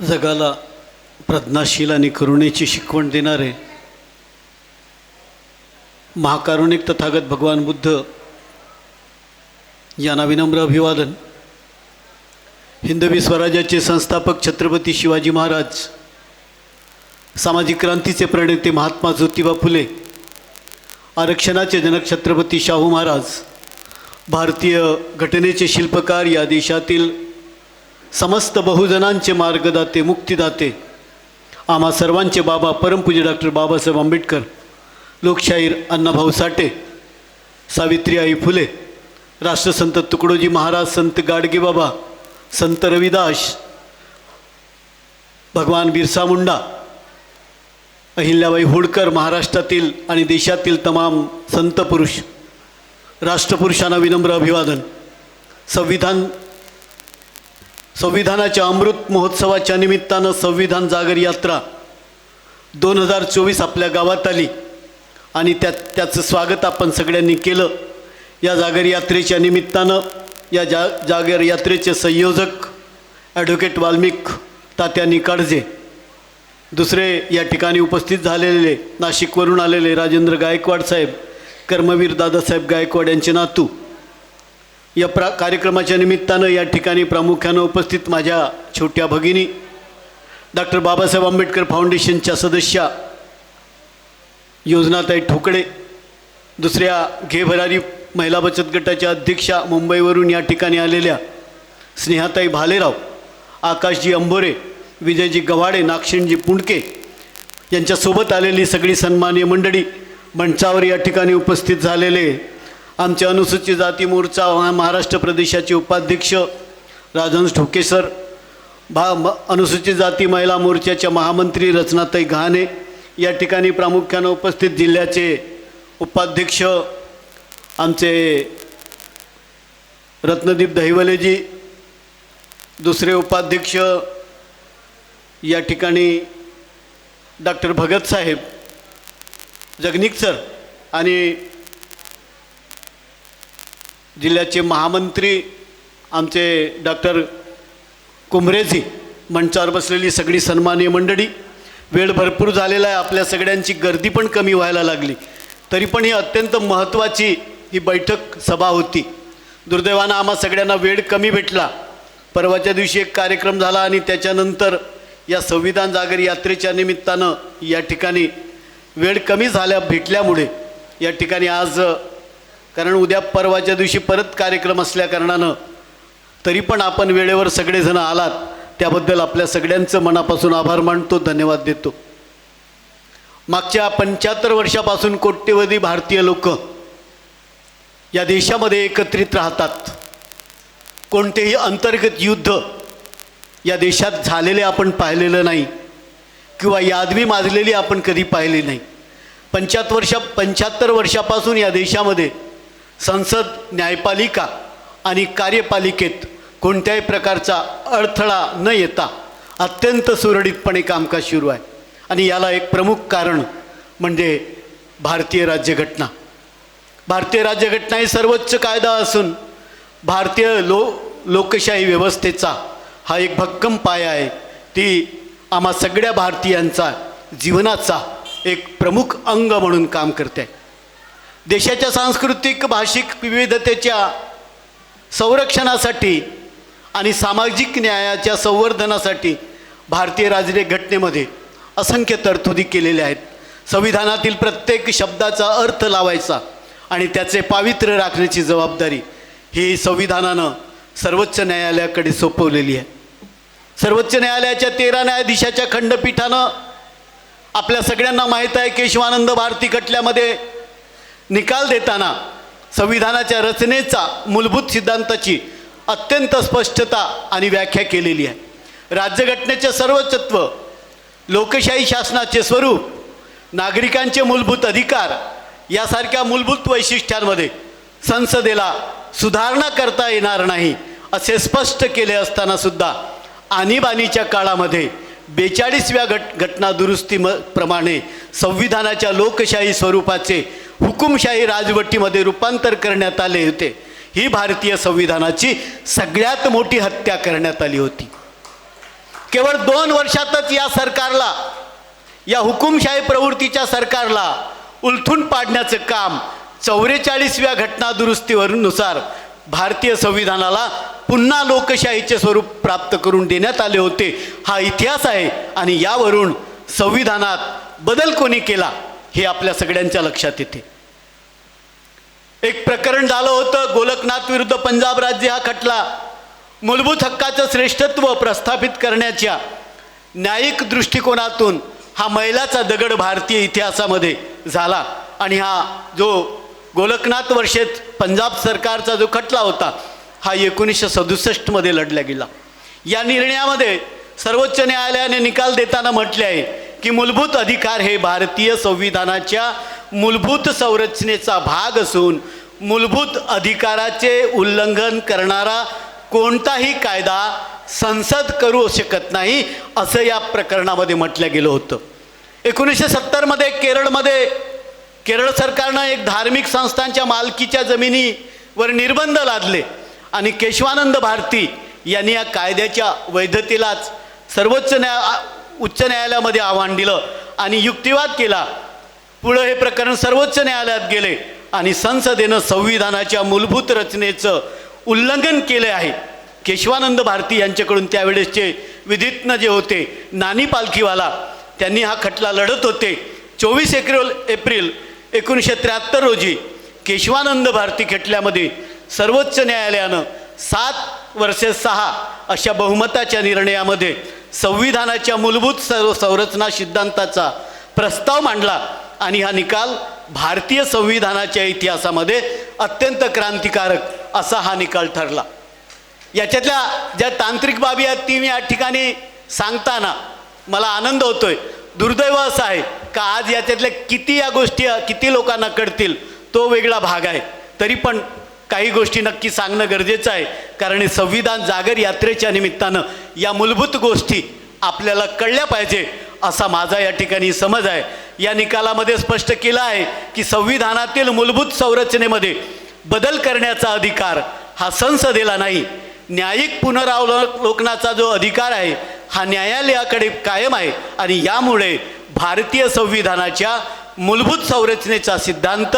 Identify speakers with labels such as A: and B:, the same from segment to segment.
A: जगाला प्रज्ञाशील आणि करुणेची शिकवण देणारे महाकारुणिक तथागत भगवान बुद्ध यांना विनम्र अभिवादन। हिंदवी स्वराज्याचे संस्थापक छत्रपती शिवाजी महाराज, सामाजिक क्रांतीचे प्रणेते महात्मा ज्योतिबा फुले, आरक्षणाचे जनक छत्रपती शाहू महाराज, भारतीय घटनेचे शिल्पकार, या देशातील समस्त बहुजनांचे मार्गदाते, मुक्तिदाते, आम्हा सर्वांचे बाबा परमपूज्य डॉक्टर बाबासाहेब आंबेडकर, लोकशाहीर अण्णाभाऊ साठे, सावित्रीबाई फुले, राष्ट्रसंत तुकडोजी महाराज, संत गाडगेबाबा, संत रविदास, भगवान बिरसा मुंडा, अहिल्याबाई होळकर, महाराष्ट्रातील आणि देशातील तमाम संत पुरुष, राष्ट्रपुरुषांना विनम्र अभिवादन। संविधानाच्या अमृत महोत्सवाच्या निमित्तानं संविधान जागर यात्रा 2024 आपल्या गावात आली आणि त्याचं स्वागत आपण सगळ्यांनी केलं। या जागर यात्रेच्या निमित्तानं या जागर यात्रेचे संयोजक ॲडव्होकेट वाल्मिक तात्यांनी काळजे, दुसरे या ठिकाणी उपस्थित झालेले नाशिकवरून आलेले राजेंद्र गायकवाड साहेब, कर्मवीर दादासाहेब गायकवाड यांचे नातू, या कार्यक्रमाच्या निमित्तानं या ठिकाणी प्रामुख्यानं उपस्थित माझ्या छोट्या भगिनी, डॉक्टर बाबासाहेब आंबेडकर फाउंडेशनच्या सदस्या योजनाताई ठोकळे, दुसऱ्या घे भरारी महिला बचत गटाच्या अध्यक्षा मुंबईवरून या ठिकाणी आलेल्या स्नेहाताई भालेराव, आकाशजी अंबोरे, विजयजी गव्हाडे, नागशेणजी पुंडके यांच्यासोबत आलेली सगळी सन्माननीय मंडळी, मंचावर या ठिकाणी उपस्थित झालेले आमचे अनुसूचित जाती मोर्चा महाराष्ट्र प्रदेशाचे उपाध्यक्ष राजहंस ठोके सर, अनुसूचित जाती महिला मोर्चाच्या महामंत्री रचनाताई गहाणे, या ठिकाणी प्रामुख्यानं उपस्थित जिल्ह्याचे उपाध्यक्ष आमचे रत्नदीप दहिवलेजी, दुसरे उपाध्यक्ष या ठिकाणी डॉक्टर भगत साहेब जगनिक सर आणि जिल्ह्याचे महामंत्री आमचे डॉक्टर कुंभरेजी, मंचावर बसलेली सगळी सन्माननीय मंडळी। वेळ भरपूर झालेला आहे, आपल्या सगळ्यांची गर्दी पण कमी व्हायला लागली, तरी पण ही अत्यंत महत्त्वाची ही बैठक सभा होती। दुर्दैवानं आम्हा सगळ्यांना वेळ कमी भेटला। परवाच्या दिवशी एक कार्यक्रम झाला आणि त्याच्यानंतर या संविधान जागर यात्रेच्या निमित्तानं या ठिकाणी वेळ कमी भेटल्यामुळे या ठिकाणी आज, कारण उद्या परवाच्या दिवशी परत कार्यक्रम असल्याकारणानं, तरी पण आपण वेळेवर सगळेजण आलात त्याबद्दल आपल्या सगळ्यांचं मनापासून आभार मानतो, धन्यवाद देतो। मागच्या 75 वर्षापासून कोट्यवधी भारतीय लोक या देशामध्ये एकत्रित राहतात। कोणतेही अंतर्गत युद्ध या देशात झालेले आपण पाहिलेलं नाही किंवा यादवी माजलेली आपण कधी पाहिली नाही। 75 वर्षापासून या देशामध्ये संसद, न्यायपालिका आणि कार्यपालिकेत कोणत्याही प्रकारचा अडथळा न येता अत्यंत सुरळीतपणे कामकाज सुरू आहे आणि याला एक प्रमुख कारण म्हणजे भारतीय राज्यघटना। भारतीय राज्यघटना ही सर्वोच्च कायदा असून भारतीय लोकशाही व्यवस्थेचा हा एक भक्कम पाया आहे। ती आम्हा सगळ्या भारतीयांचा जीवनाचा एक प्रमुख अंग म्हणून काम करते। देशाच्या सांस्कृतिक भाषिक विविधतेच्या संरक्षणासाठी आणि सामाजिक न्यायाच्या संवर्धनासाठी भारतीय राज्यघटनेमध्ये असंख्य तरतुदी केलेल्या आहेत। संविधानातील प्रत्येक शब्दाचा अर्थ लावायचा आणि त्याचे पावित्र्य राखण्याची जबाबदारी ही संविधानानं सर्वोच्च न्यायालयाकडे सोपवलेली आहे। सर्वोच्च न्यायालयाच्या 13 न्यायाधीशाच्या खंडपीठानं आपल्या सगळ्यांना माहीत आहे, केशवानंद भारती खटल्यामध्ये निकाल देताना संविधानाच्या रचनेचा मूलभूत सिद्धांताची अत्यंत स्पष्टता आणि व्याख्या केलेली आहे। राज्यघटनेचे सर्वोच्चत्व, लोकशाही शासनाचे स्वरूप, नागरिकांचे मूलभूत अधिकार यासारख्या मूलभूत वैशिष्ट्यांमध्ये संसदेला सुधारणा करता येणार नाही असे स्पष्ट केले असताना सुद्धा आणीबाणीच्या काळामध्ये 42व्या घटना दुरुस्तीप्रमाणे संविधानाच्या लोकशाही स्वरूपाचे हुकुमशाही राजवटीमध्ये रूपांतर करण्यात आले होते। ही भारतीय संविधानाची सगळ्यात मोठी हत्या करण्यात आली होती। केवळ 2 वर्षातच या सरकारला, या हुकुमशाही प्रवृत्तीच्या सरकारला उलथून पाडण्याचं काम 44व्या घटना दुरुस्तीवरूनुसार भारतीय संविधानाला पुन्हा लोकशाहीचे स्वरूप प्राप्त करून देण्यात आले होते. हा इतिहास आहे आणि यावरून संविधानात बदल कोणी केला हे आपल्या सगळ्यांच्या लक्षात येते. एक प्रकरण झालं होतं गोलकनाथ विरुद्ध पंजाब राज्य हा खटला मूलभूत हक्काचं श्रेष्ठत्व प्रस्थापित करण्याच्या न्यायिक दृष्टिकोनातून हा मैलाचा दगड भारतीय इतिहासामध्ये झाला. आणि हा जो गोलकनाथ वर्षेत पंजाब सरकारचा जो खटला होता हा 1967मध्ये लढला गेला. या निर्णयामध्ये सर्वोच्च न्यायालयाने निकाल देताना म्हटले आहे की मूलभूत अधिकार हे भारतीय संविधानाच्या मूलभूत संरचनेचा भाग असून मूलभूत अधिकाराचे उल्लंघन करणारा कोणताही कायदा संसद करू शकत नाही असं या प्रकरणामध्ये म्हटलं गेलं होतं. 1970मध्ये केरळ सरकारनं एक धार्मिक संस्थांच्या मालकीच्या जमिनीवर निर्बंध लादले आणि केशवानंद भारती यांनी या कायद्याच्या वैधतेलाच उच्च न्यायालयामध्ये आव्हान दिलं आणि युक्तिवाद केला. पुढं हे प्रकरण सर्वोच्च न्यायालयात गेले आणि संसदेनं संविधानाच्या मूलभूत रचनेचं उल्लंघन केले आहे. केशवानंद भारती यांच्याकडून त्यावेळेसचे विधिज्ञ जे होते नानी पालखीवाला त्यांनी हा खटला लढत होते. 24 एप्रिल 1973 रोजी केशवानंद भारती खटल्यामध्ये सर्वोच्च न्यायालयानं 7 वर्सेस 6 अशा बहुमताच्या निर्णयामध्ये संविधानाच्या मूलभूत संरचना सिद्धांताचा प्रस्ताव मांडला आणि हा निकाल भारतीय संविधानाच्या इतिहासामध्ये अत्यंत क्रांतिकारक असा हा निकाल ठरला. याच्यातल्या ज्या तांत्रिक बाबी आहेत ती मी या ठिकाणी सांगताना मला आनंद होतोय. दुर्दैव असं आहे का आज याच्यातल्या किती या गोष्टी किती लोकांना कळतील तो वेगळा भाग आहे. तरी पण काही गोष्टी नक्की सांगणं गरजेचं आहे कारण हे संविधान जागर यात्रेच्या निमित्तानं या मूलभूत गोष्टी आपल्याला कळल्या पाहिजे असा माझा या ठिकाणी समज आहे. या निकालामध्ये स्पष्ट केलं आहे की संविधानातील मूलभूत संरचनेमध्ये बदल करण्याचा अधिकार हा संसदेला नाही. न्यायिक पुनरावलोकनाचा जो अधिकार आहे हा न्यायालयाकडे कायम आहे आणि यामुळे भारतीय संविधानाच्या मूलभूत संरचनेचा सिद्धांत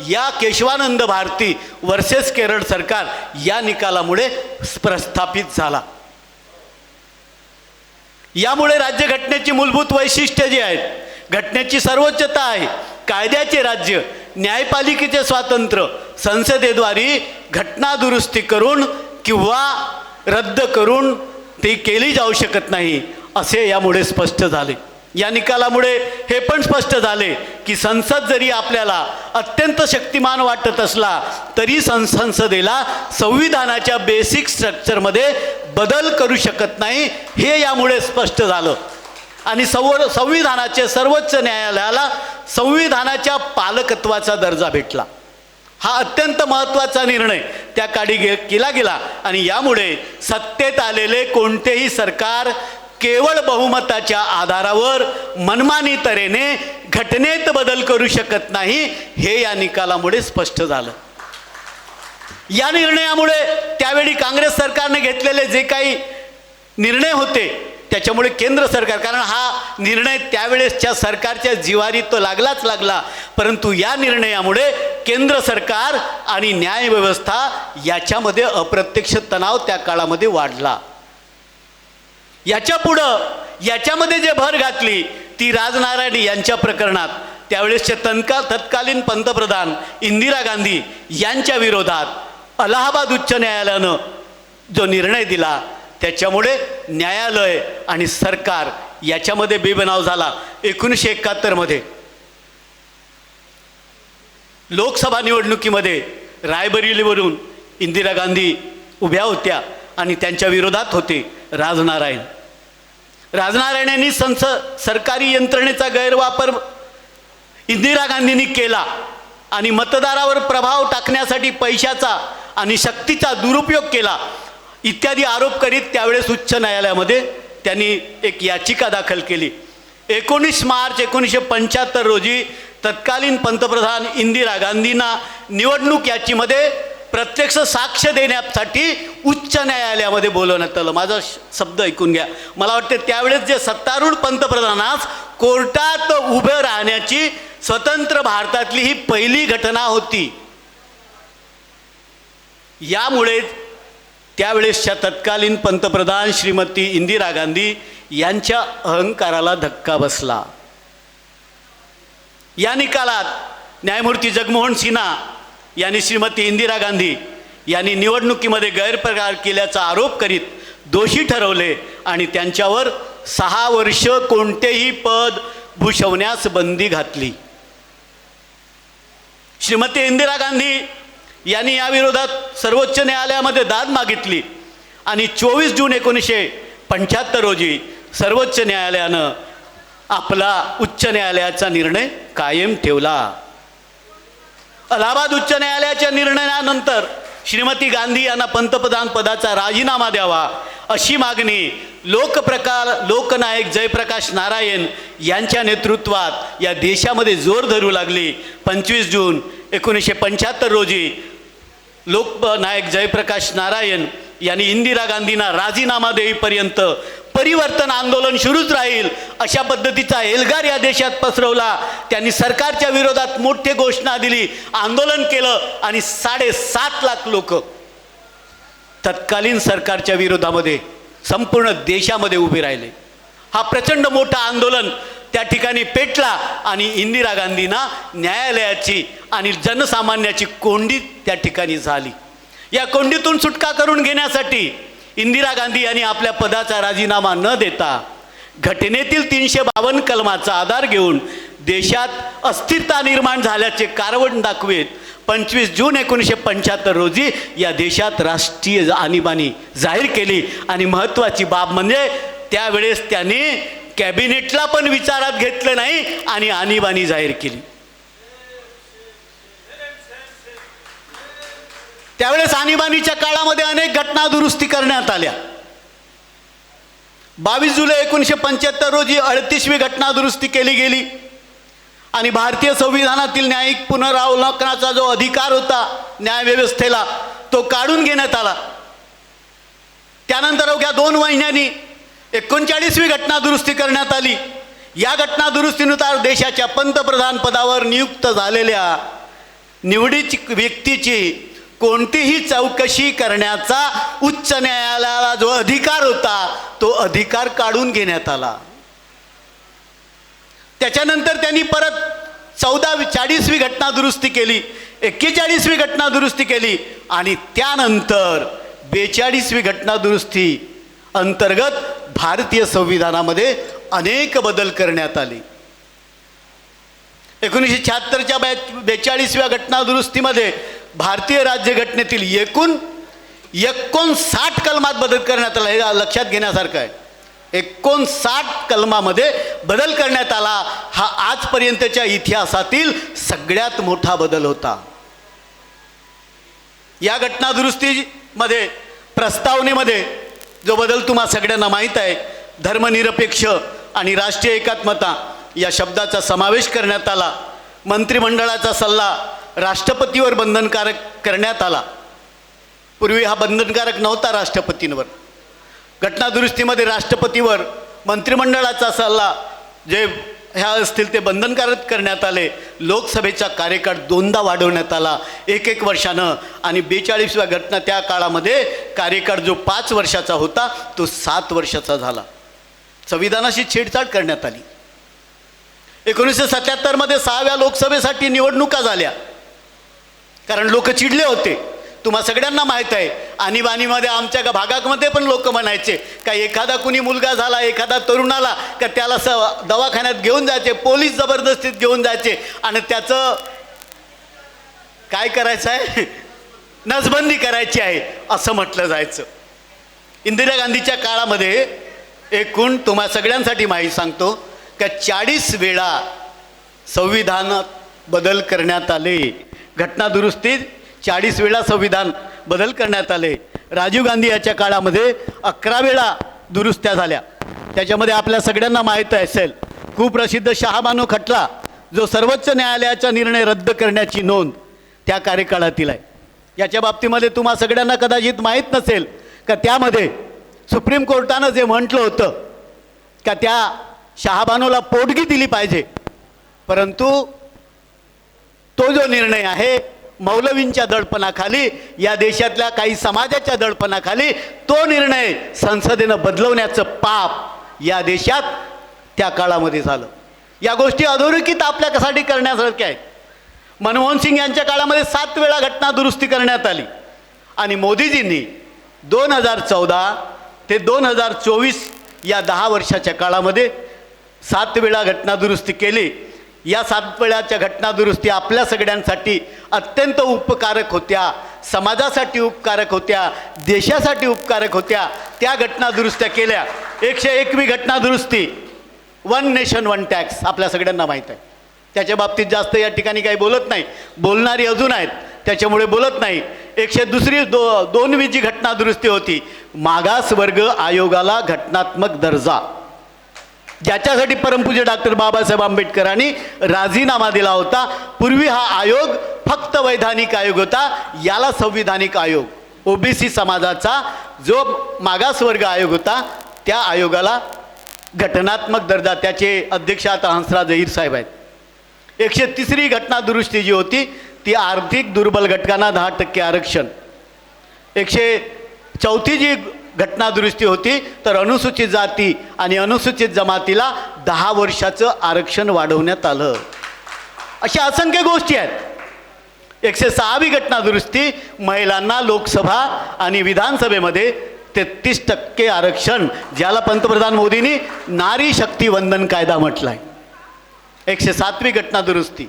A: या केशवानंद भारती वर्सेस केरळ सरकार या निकालामुळे प्रस्थापित झाला. यामुळे राज्यघटनेची मूलभूत वैशिष्ट्ये जी आहेत, घटनेची सर्वोच्चता आहे, कायद्याचे राज्य, न्यायपालिकेचे स्वातंत्र्य, संसदेद्वारे घटना दुरुस्ती करून किंवा रद्द करून ती केली जाऊ शकत नाही असे यामुळे स्पष्ट झाले. या निकालामुळे हे पण स्पष्ट झाले की संसद जरी आपल्याला अत्यंत शक्तिमान वाटत असला तरी संसदेला संविधानाच्या बेसिक स्ट्रक्चरमध्ये बदल करू शकत नाही हे यामुळे स्पष्ट झालं. आणि संविधानाचे सर्वोच्च न्यायालयाला संविधानाच्या पालकत्वाचा दर्जा भेटला. हा अत्यंत महत्त्वाचा निर्णय त्या काळी केला गेला आणि यामुळे सत्तेत आलेले कोणतेही सरकार केवळ बहुमताच्या आधारावर मनमानी तऱ्हेने घटनेत बदल करू शकत नाही हे या निकालामुळे स्पष्ट झालं. या निर्णयामुळे त्यावेळी काँग्रेस सरकारने घेतलेले जे काही निर्णय होते त्याच्यामुळे केंद्र सरकार, कारण हा निर्णय त्यावेळेसच्या सरकारच्या जिवारी तो लागला, परंतु या निर्णयामुळे केंद्र सरकार आणि न्यायव्यवस्था याच्यामध्ये अप्रत्यक्ष तणाव त्या काळामध्ये वाढला. याच्यामध्ये जे भर घातली ती राजनारायण यांच्या प्रकरणात त्यावेळेसचे तत्कालीन पंतप्रधान इंदिरा गांधी यांच्या विरोधात अलाहाबाद उच्च न्यायालयानं जो निर्णय दिला त्याच्यामुळे न्यायालय आणि सरकार याच्यामध्ये बेबनाव झाला. 1971मध्ये लोकसभा निवडणुकीमध्ये रायबरेलीवरून इंदिरा गांधी उभ्या होत्या आणि त्यांच्या विरोधात होते राजनारायण यांनी सरकारी यंत्रणेचा गैरवापर इंदिरा गांधींनी केला आणि मतदारावर प्रभाव टाकण्यासाठी पैशाचा आणि शक्तीचा दुरुपयोग केला इत्यादी आरोप करीत त्यावेळेस उच्च न्यायालयामध्ये त्यांनी एक याचिका दाखल केली. 19 मार्च 1975 रोजी तत्कालीन पंतप्रधान इंदिरा गांधींना निवडणूक याचीमध्ये प्रत्यक्ष साक्ष देण्यासाठी उच्च न्यायालयामध्ये बोलवण्यात आलं. माझा शब्द ऐकून घ्या. मला वाटते त्यावेळेस जे सत्तारूढ पंतप्रधानास कोर्टात उभे राहण्याची स्वतंत्र भारतातली ही पहिली घटना होती. यामुळे त्यावेळेसच्या तत्कालीन पंतप्रधान श्रीमती इंदिरा गांधी यांच्या अहंकाराला धक्का बसला. या निकालात न्यायमूर्ती जगमोहन सिन्हा यांनी श्रीमती इंदिरा गांधी यांनी निवडणुकीमध्ये गैरप्रकार केल्याचा आरोप करीत दोषी ठरवले आणि त्यांच्यावर 6 वर्ष कोणतेही पद भूषवण्यास बंदी घातली. श्रीमती इंदिरा गांधी यांनी याविरोधात सर्वोच्च न्यायालयामध्ये दाद मागितली आणि 24 जून 1975 रोजी सर्वोच्च न्यायालयानं आपला उच्च न्यायालयाचा निर्णय कायम ठेवला. अलाहाबाद उच्च न्यायालयाच्या निर्णयानंतर श्रीमती गांधी यांना पंतप्रधान पदाचा राजीनामा द्यावा अशी मागणी लोकनायक जयप्रकाश नारायण यांच्या नेतृत्वात या देशामध्ये जोर धरू लागली. 25 जून 1975 रोजी लोकनायक जयप्रकाश नारायण यांनी इंदिरा गांधींना राजीनामा देईपर्यंत परिवर्तन आंदोलन सुरूच राहील अशा पद्धतीचा एल्गार या देशात पसरवला. त्यांनी सरकारच्या विरोधात मोठी घोषणा दिली, आंदोलन केलं आणि 7.5 लाख लोक तत्कालीन सरकारच्या विरोधामध्ये संपूर्ण देशामध्ये उभे राहिले. हा प्रचंड मोठा आंदोलन त्या ठिकाणी पेटला आणि इंदिरा गांधींना न्यायालयाची आणि जनसामान्याची कोंडी त्या ठिकाणी झाली. या कोंडीतून सुटका करून घेण्यासाठी इंदिरा गांधी यांनी आपल्या पदाचा राजीनामा न देता घटनेतील 352 कलमाचा आधार घेऊन देशात अस्थिरता निर्माण झाल्याचे कारण दाखवित 25 जून 1975 रोजी या देशात राष्ट्रीय आणीबाणी जाहीर केली. आणि महत्त्वाची बाब म्हणजे त्यावेळेस त्यांनी कॅबिनेटला पण विचारात घेतलं नाही आणि आणीबाणी जाहीर केली. त्यावेळेस आणीबाणीच्या काळामध्ये अनेक घटना दुरुस्ती करण्यात आल्या. 22 जुलै 1975 रोजी 38वी घटना दुरुस्ती केली गेली आणि भारतीय संविधानातील न्यायिक पुनरावलोकनाचा जो अधिकार होता न्यायव्यवस्थेला तो काढून घेण्यात आला. त्यानंतर अवघ्या 2 महिन्यांनी 39वी घटना दुरुस्ती करण्यात आली. या घटना दुरुस्तीनुसार देशाच्या पंतप्रधान पदावर नियुक्त झालेल्या निवडीची व्यक्तीची कोणतीही चौकशी करण्याचा उच्च न्यायालयाला जो अधिकार होता तो अधिकार काढून घेण्यात आला. त्याच्यानंतर त्यांनी परत 40वी घटना दुरुस्ती केली, 41वी घटना दुरुस्ती केली आणि त्यानंतर 42वी घटना दुरुस्ती अंतर्गत भारतीय संविधानामध्ये अनेक बदल करण्यात आले. 1976च्या 42व्या घटना दुरुस्तीमध्ये भारतीय राज्यघटनेतील एकूण 59 कलमात बदल करण्यात आला. हे लक्षात घेण्यासारखं आहे. 59 कलमामध्ये बदल करण्यात आला. हा आजपर्यंतच्या इतिहासातील सगळ्यात मोठा बदल होता. या घटना दुरुस्तीमध्ये प्रस्तावनेमध्ये जो बदल तुम्हा सगळ्यांना माहीत आहे, धर्मनिरपेक्ष आणि राष्ट्रीय एकात्मता या शब्दाचा समावेश करण्यात आला. मंत्रिमंडळाचा सल्ला राष्ट्रपतीवर बंधनकारक करण्यात आला. पूर्वी हा बंधनकारक नव्हता राष्ट्रपतींवर. घटना दुरुस्तीमध्ये राष्ट्रपतीवर मंत्रिमंडळाचा सल्ला जे ह्या असतील ते बंधनकारक करण्यात आले. लोकसभेचा कार्यकाळ 2दा वाढवण्यात आला 1 वर्षानं आणि 42व्या घटना त्या काळामध्ये कार्यकाळ जो 5 वर्षाचा होता तो 7 वर्षाचा झाला. संविधानाशी छेडछाड करण्यात आली. 1977मध्ये 6व्या लोकसभेसाठी निवडणुका झाल्या कारण लोक चिडले होते. तुम्हा सगळ्यांना माहीत आहे आणीबाणीमध्ये आमच्या भागामध्ये पण लोक म्हणायचे का एखादा कुणी मुलगा झाला, एखादा तरुण आला का त्याला दवाखान्यात घेऊन जायचे, पोलीस जबरदस्तीत घेऊन जायचे आणि त्याचं काय करायचं आहे, नसबंदी करायची आहे असं म्हटलं जायचं. इंदिरा गांधीच्या काळामध्ये एकूण तुम्हा सगळ्यांसाठी माहिती सांगतो का 40 वेळा संविधानात बदल करण्यात आले. घटना दुरुस्तीत 40 वेळा संविधान बदल करण्यात आले. राजीव गांधी याच्या काळामध्ये 11 वेळा दुरुस्त्या झाल्या. त्याच्यामध्ये आपल्या सगळ्यांना माहीत असेल कुप्रसिद्ध शहाबानो खटला जो सर्वोच्च न्यायालयाचा निर्णय रद्द करण्याची नोंद त्या कार्यकाळातील आहे. याच्या बाबतीमध्ये तुम्हा सगळ्यांना कदाचित माहीत नसेल का त्यामध्ये सुप्रीम कोर्टानं जे म्हटलं होतं का त्या शहाबानूला पोटगी दिली पाहिजे, परंतु तो जो निर्णय आहे मौलवींच्या दडपणाखाली, या देशातल्या काही समाजाच्या दडपणाखाली तो निर्णय संसदेनं बदलवण्याचं पाप या देशात त्या काळामध्ये झालं. या गोष्टी अधोरेखित आपल्यासाठी करण्यासारख्या आहेत. मनमोहन सिंग यांच्या काळामध्ये 7 वेळा घटना दुरुस्ती करण्यात आली आणि मोदीजींनी 2014 ते 2024 या 10 वर्षाच्या काळामध्ये 7 वेळा घटना दुरुस्ती केली. या 7 वेळाच्या घटना दुरुस्ती आपल्या सगळ्यांसाठी अत्यंत उपकारक होत्या, समाजासाठी उपकारक होत्या, देशासाठी उपकारक होत्या. त्या घटना दुरुस्त्या केल्या. 101वी घटना दुरुस्ती, 1 नेशन 1 टॅक्स आपल्या सगळ्यांना माहीत आहे. त्याच्या बाबतीत जास्त या ठिकाणी काही बोलत नाही, बोलणारी अजून आहेत त्याच्यामुळे बोलत नाही. 102वी जी घटना दुरुस्ती होती, मागासवर्ग आयोगाला घटनात्मक दर्जा, ज्याच्यासाठी परमपूज्य डॉक्टर बाबासाहेब आंबेडकरांनी राजीनामा दिला होता. पूर्वी हा आयोग फक्त वैधानिक आयोग होता, याला संविधानिक आयोग, ओबीसी समाजाचा जो मागासवर्ग आयोग होता त्या आयोगाला घटनात्मक दर्जा. त्याचे अध्यक्ष आता हंसराज अहिर साहेब आहेत. 130वी घटना दुरुस्ती जी होती ती आर्थिक दुर्बल घटकांना 10% आरक्षण. 104 जी घटना दुरुस्ती होती तर अनुसूचित जाती आणि अनुसूचित जमातीला 10 वर्षाचं आरक्षण वाढवण्यात आलं. अशा असंख्य गोष्टी आहेत. 106वी घटना दुरुस्ती, महिलांना लोकसभा आणि विधानसभेमध्ये 33% आरक्षण, ज्याला पंतप्रधान मोदींनी नारी शक्ती वंदन कायदा म्हटला आहे. 107वी घटना दुरुस्ती,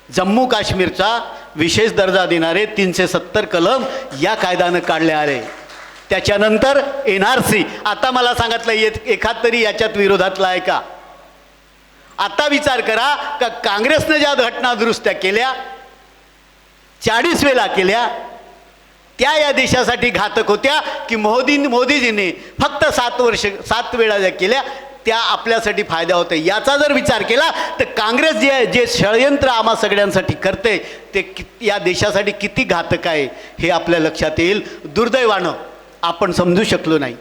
A: जम्मू काश्मीरचा विशेष दर्जा देणारे 370 कलम या कायद्यानं काढले आले. त्याच्यानंतर NRC. आता मला सांगितलं एखाद तरी याच्यात विरोधातला आहे का? आता विचार करा का काँग्रेसने ज्या घटना दुरुस्त्या केल्या 40 वेळा केल्या, त्या या देशासाठी घातक होत्या की मोदीजींनी फक्त 7 वेळा ज्या केल्या त्या आपल्यासाठी फायदा होते. याचा जर विचार केला तर काँग्रेस जे षडयंत्र आम्हा सगळ्यांसाठी करते ते या देशासाठी किती घातक आहे हे आपल्या लक्षात येईल. दुर्दैवानं आपण समजू शकलो नाही.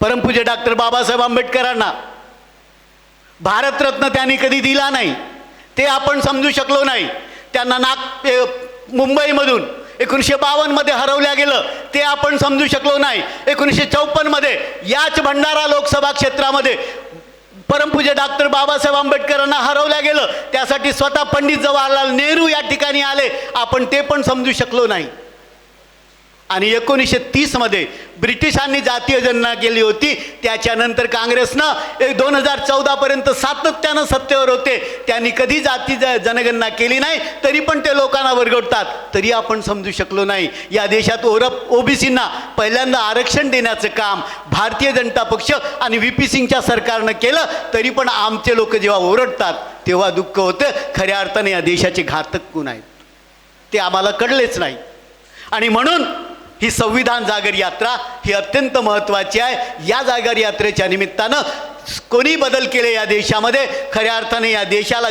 A: परमपूज्य डॉक्टर बाबासाहेब आंबेडकरांना भारतरत्न त्यांनी कधी दिला नाही, ते आपण समजू शकलो नाही. त्यांना मुंबईमधून 1952 हरवल्या गेलं, ते आपण समजू शकलो नाही. 1954 याच भंडारा लोकसभा क्षेत्रामध्ये परमपूज्य डॉक्टर बाबासाहेब आंबेडकरांना हरवल्या गेलं. त्यासाठी स्वतः पंडित जवाहरलाल नेहरू या ठिकाणी आले, आपण ते पण समजू शकलो नाही. आणि 1930 ब्रिटिशांनी जातीय जनगणना केली होती. त्याच्यानंतर काँग्रेसनं 2014 पर्यंत सातत्यानं सत्तेवर होते, त्यांनी कधी जाती जनगणना केली नाही, तरी पण ते लोकांना वर्गवतात, तरी आपण समजू शकलो नाही. या देशात ओबीसींना पहिल्यांदा आरक्षण देण्याचं काम भारतीय जनता पक्ष आणि VP सिंगच्या सरकारनं केलं, तरी पण आमचे लोक जेव्हा ओरडतात तेव्हा दुःख होतं. खऱ्या अर्थाने या देशाचे घातक कोण आहेत ते आम्हाला कळलेच नाही. आणि म्हणून ही संविधान जागर यात्रा ही अत्यंत महत्त्वाची आहे. या जागर यात्रेच्या निमित्तानं कोणी बदल केले या देशामध्ये, खऱ्या अर्थाने या देशाला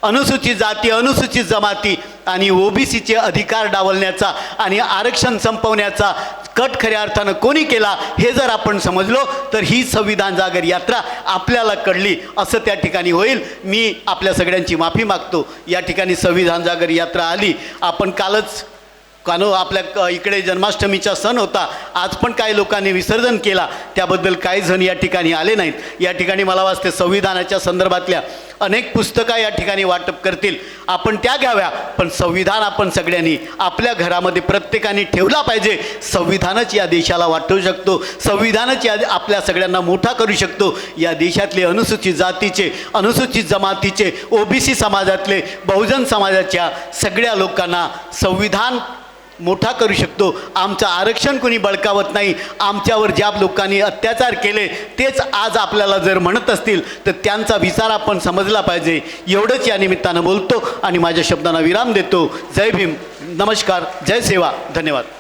A: अनुसूचित जाती, अनुसूचित जमाती आणि ओबीसीचे अधिकार डावलण्याचा आणि आरक्षण संपवण्याचा कट खऱ्या अर्थानं कोणी केला हे जर आपण समजलो तर ही संविधान जागर यात्रा आपल्याला कळली असं त्या ठिकाणी होईल. मी आपल्या सगळ्यांची माफी मागतो. या ठिकाणी संविधान जागर यात्रा आली, आपण कालच आपल्या इकडे जन्माष्टमीचा सण होता, आज पण काही लोकांनी विसर्जन केला, त्याबद्दल काही जण या ठिकाणी आले नाहीत. या ठिकाणी मला वाटते संविधानाच्या संदर्भातल्या अनेक पुस्तकं या ठिकाणी वाटप करतील, आपण त्या घ्याव्या. पण संविधान आपण सगळ्यांनी आपल्या घरामध्ये प्रत्येकाने ठेवला पाहिजे. संविधानच या देशाला वाटवू शकतो, संविधानच या आपल्या सगळ्यांना मोठा करू शकतो. या देशातले अनुसूचित जातीचे, अनुसूचित जमातीचे, ओबीसी समाजातले, बहुजन समाजाच्या सगळ्या लोकांना संविधान मोठा करू शकतो. आमचं आरक्षण कोणी बळकावत नाही. आमच्यावर ज्या लोकांनी अत्याचार केले तेच आज आपल्याला जर म्हणत असतील तर त्यांचा विचार आपण समजला पाहिजे. एवढंच या निमित्तानं बोलतो आणि माझ्या शब्दांना विराम देतो. जय भीम, नमस्कार, जय सेवा, धन्यवाद.